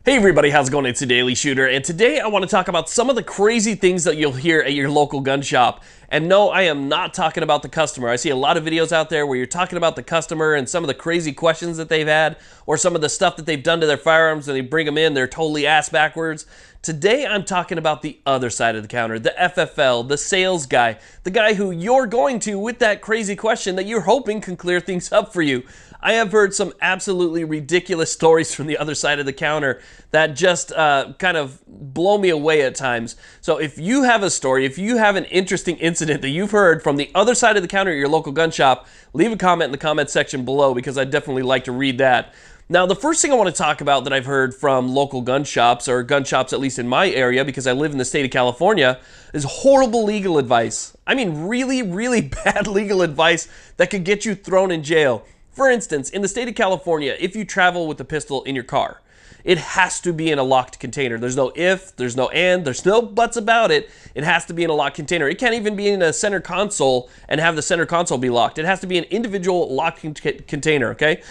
Hey everybody, how's it going? It's the Daily Shooter, and today I want to talk about some of the crazy things that you'll hear at your local gun shop. And no, I am not talking about the customer. I see a lot of videos out there where you're talking about the customer and some of the crazy questions that they've had, or some of the stuff that they've done to their firearms, and they bring them in, they're totally ass backwards. Today I'm talking about the other side of the counter, the FFL, the sales guy, the guy who you're going to with that crazy question that you're hoping can clear things up for you. I have heard some absolutely ridiculous stories from the other side of the counter that just kind of blow me away at times. So if you have a story, if you have an interesting incident that you've heard from the other side of the counter at your local gun shop, leave a comment in the comment section below, because I'd definitely like to read that. Now, the first thing I want to talk about that I've heard from local gun shops, or gun shops at least in my area, because I live in the state of California, is horrible legal advice. I mean, really, really bad legal advice that could get you thrown in jail. For instance, in the state of California, if you travel with a pistol in your car, it has to be in a locked container. There's no if, there's no and, there's no buts about it. It has to be in a locked container. It can't even be in a center console and have the center console be locked. It has to be an individual locked container, okay?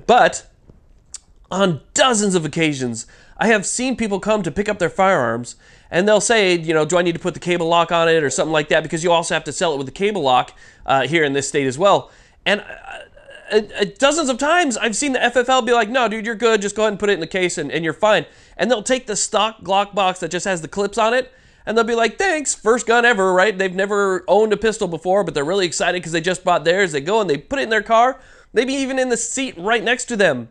But on dozens of occasions, I have seen people come to pick up their firearms, and they'll say, you know, do I need to put the cable lock on it or something like that? Because you also have to sell it with the cable lock here in this state as well. And dozens of times I've seen the FFL be like, no, dude, you're good. Just go ahead and put it in the case and you're fine. And they'll take the stock Glock box that just has the clips on it, and they'll be like, thanks, first gun ever, right? They've never owned a pistol before, but they're really excited because they just bought theirs. They go and they put it in their car, maybe even in the seat right next to them,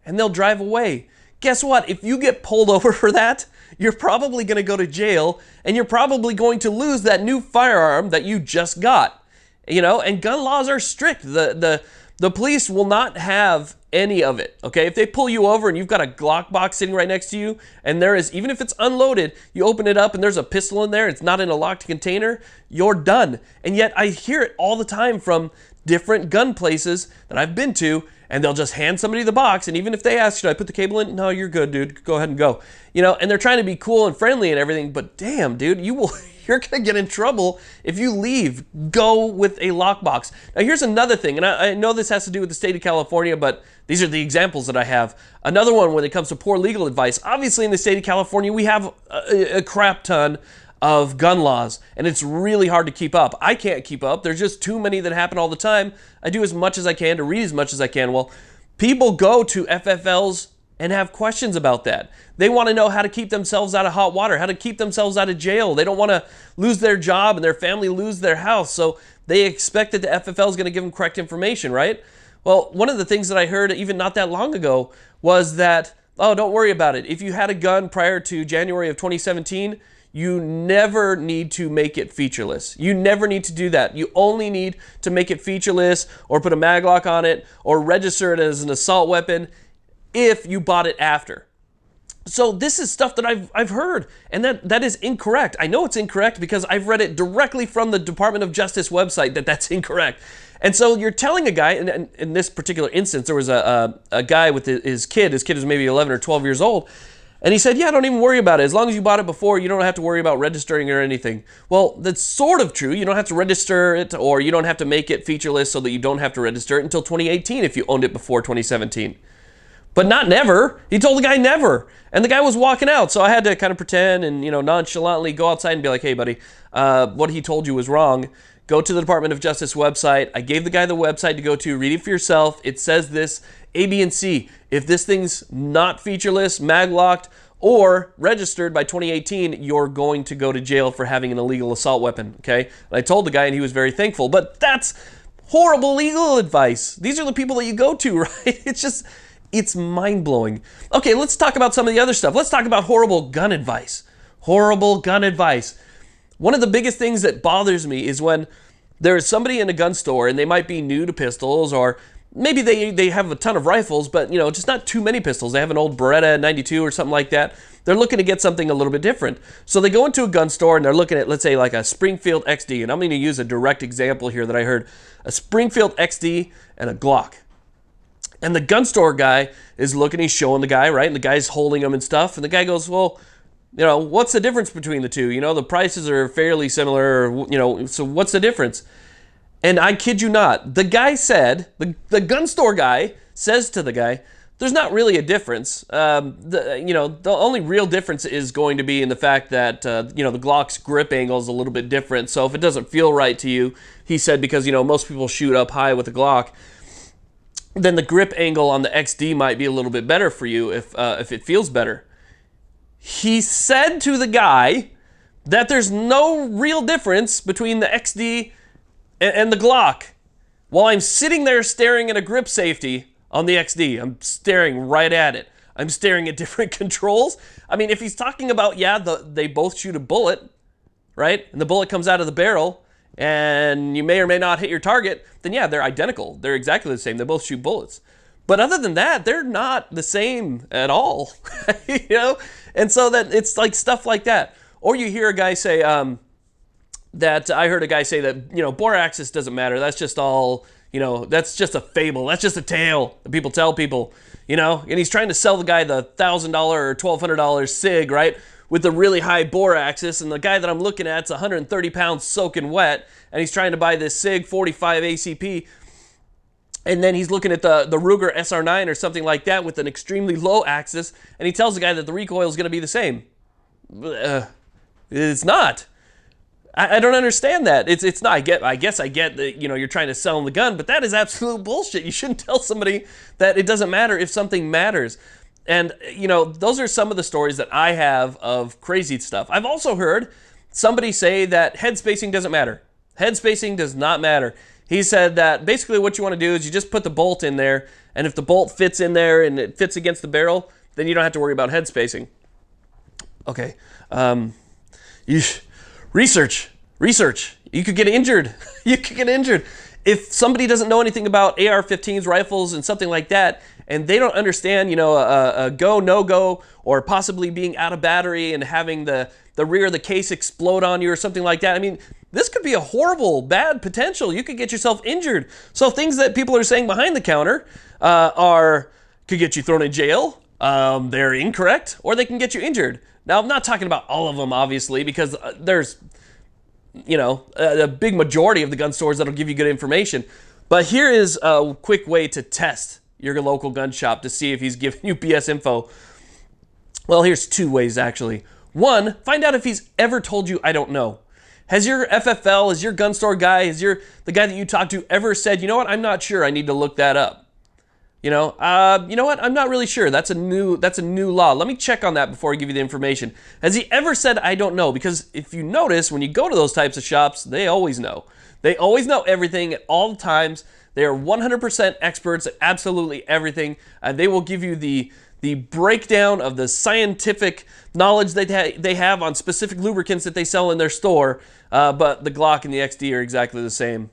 and they'll drive away. Guess what? If you get pulled over for that, you're probably going to go to jail, and you're probably going to lose that new firearm that you just got. You know, and gun laws are strict. The police will not have any of it, okay? If they pull you over and you've got a Glock box sitting right next to you, and there is, even if it's unloaded, you open it up and there's a pistol in there, it's not in a locked container, you're done. And yet I hear it all the time from different gun places that I've been to, and they'll just hand somebody the box, and even if they ask, should I put the cable in? No, you're good, dude. Go ahead and go. You know, and they're trying to be cool and friendly and everything, but damn, dude, you're gonna get in trouble if you leave. Go with a lockbox. Now, here's another thing, and I know this has to do with the state of California, but these are the examples that I have. Another one when it comes to poor legal advice. Obviously, in the state of California, we have a crap ton of gun laws, and it's really hard to keep up. I can't keep up. There's just too many that happen all the time. I do as much as I can to read as much as I can. Well, people go to FFLs and have questions about that. They want to know how to keep themselves out of hot water, how to keep themselves out of jail. They don't want to lose their job and their family lose their house, so they expect that the FFL is going to give them correct information, right? Well, one of the things that I heard even not that long ago was that, oh, don't worry about it. If you had a gun prior to January of 2017, you never need to make it featureless. You never need to do that. You only need to make it featureless, or put a mag lock on it, or register it as an assault weapon if you bought it after. So this is stuff that I've heard, and that is incorrect. I know it's incorrect because I've read it directly from the Department of Justice website that that's incorrect. And so you're telling a guy, and in this particular instance, there was a guy with his kid. His kid was maybe 11 or 12 years old. And he said, yeah, don't even worry about it. As long as you bought it before, you don't have to worry about registering or anything. Well, that's sort of true. You don't have to register it, or you don't have to make it featureless so that you don't have to register it until 2018 if you owned it before 2017. But not never. He told the guy never. And the guy was walking out, so I had to kind of pretend and, you know, nonchalantly go outside and be like, hey, buddy, what he told you was wrong. Go to the Department of Justice website. I gave the guy the website to go to. Read it for yourself. It says this, A, B, and C. If this thing's not featureless, mag locked, or registered by 2018, you're going to go to jail for having an illegal assault weapon, okay? And I told the guy, and he was very thankful. But that's horrible legal advice. These are the people that you go to, right? It's mind-blowing. Okay, let's talk about some of the other stuff. Let's talk about horrible gun advice. Horrible gun advice. One of the biggest things that bothers me is when there is somebody in a gun store and they might be new to pistols, or maybe they have a ton of rifles, but, you know, just not too many pistols. They have an old Beretta 92 or something like that. They're looking to get something a little bit different. So they go into a gun store and they're looking at, let's say, like a Springfield XD. And I'm going to use a direct example here that I heard. A Springfield XD and a Glock. And the gun store guy is looking, he's showing the guy, right? And the guy's holding them and stuff. And the guy goes, well, you know, what's the difference between the two? You know, the prices are fairly similar, you know, so what's the difference? And I kid you not, the guy said, the gun store guy says to the guy, there's not really a difference. The only real difference is going to be in the fact that, the Glock's grip angle is a little bit different. So if it doesn't feel right to you, he said, because, most people shoot up high with the Glock, then the grip angle on the XD might be a little bit better for you if it feels better. He said to the guy that there's no real difference between the XD and the Glock. While I'm sitting there staring at a grip safety on the XD, I'm staring right at it. I'm staring at different controls. I mean, if he's talking about, they both shoot a bullet, right? And the bullet comes out of the barrel, and you may or may not hit your target, then yeah, they're identical. They're exactly the same. They both shoot bullets. But other than that, they're not the same at all, And so that it's like stuff like that. Or you hear a guy say, I heard a guy say that, bore axis doesn't matter. That's just all, that's just a fable. That's just a tale that people tell people, and he's trying to sell the guy the $1,000 or $1,200 SIG, right? With the really high bore axis, and the guy that I'm looking at is 130 pounds soaking wet, and he's trying to buy this SIG 45 ACP, and then he's looking at the Ruger SR9 or something like that with an extremely low axis, and he tells the guy that the recoil is going to be the same. It's not. I don't understand that. It's not. I guess I get that, you're trying to sell him the gun, but that is absolute bullshit. You shouldn't tell somebody that it doesn't matter if something matters. And, those are some of the stories that I have of crazy stuff. I've also heard somebody say that head spacing doesn't matter. Head spacing does not matter. He said that basically what you want to do is you just put the bolt in there, and if the bolt fits in there and it fits against the barrel, then you don't have to worry about head spacing. Okay. Research. You could get injured. You could get injured. If somebody doesn't know anything about AR-15s, rifles, and something like that, and they don't understand, a go, no-go, or possibly being out of battery and having the rear of the case explode on you or something like that, I mean, this could be a horrible, bad potential. You could get yourself injured. So things that people are saying behind the counter could get you thrown in jail. They're incorrect, or they can get you injured. Now, I'm not talking about all of them, obviously, because there's, a big majority of the gun stores that'll give you good information. But here is a quick way to test your local gun shop to see if he's giving you BS info. Well, here's two ways, actually. One, find out if he's ever told you, I don't know. Has your FFL, has your gun store guy, the guy that you talked to ever said, you know what, I'm not sure, I need to look that up? You know what, I'm not really sure. That's a new law. Let me check on that before I give you the information. Has he ever said, I don't know? Because if you notice, when you go to those types of shops, they always know. They always know everything at all times. They are 100% experts at absolutely everything. They will give you the breakdown of the scientific knowledge that they have on specific lubricants that they sell in their store. But the Glock and the XD are exactly the same,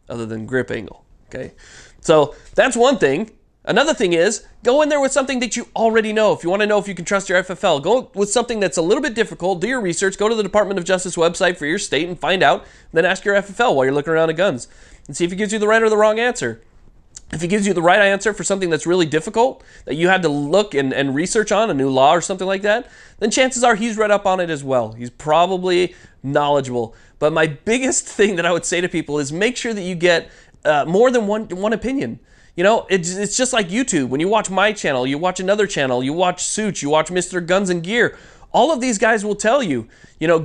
other than grip angle. Okay, so that's one thing. Another thing is, go in there with something that you already know. If you want to know if you can trust your FFL, go with something that's a little bit difficult. Do your research. Go to the Department of Justice website for your state and find out. Then ask your FFL while you're looking around at guns and see if it gives you the right or the wrong answer. If he gives you the right answer for something that's really difficult, that you had to look and research on, a new law or something like that, then chances are he's read up on it as well. He's probably knowledgeable. But my biggest thing that I would say to people is make sure that you get more than one opinion. You know, it's just like YouTube. When you watch my channel, you watch another channel, you watch Suits, you watch Mr. Guns and Gear. All of these guys will tell you,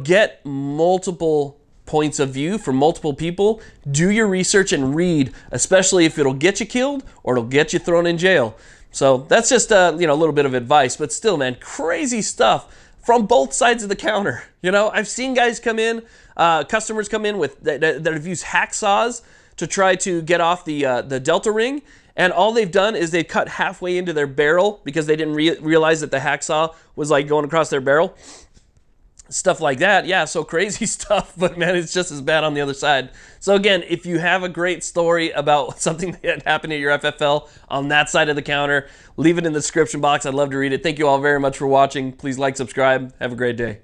get multiple points of view from multiple people. Do your research and read, especially if it'll get you killed or it'll get you thrown in jail. So that's just a little bit of advice, but still, man, crazy stuff from both sides of the counter. I've seen guys come in, customers come in with that have used hacksaws to try to get off the delta ring, and all they've done is they've cut halfway into their barrel because they didn't realize that the hacksaw was like going across their barrel. Stuff like that. Yeah, so crazy stuff, but man, it's just as bad on the other side. So again, if you have a great story about something that happened at your FFL on that side of the counter, leave it in the description box. I'd love to read it. Thank you all very much for watching. Please like, subscribe. Have a great day.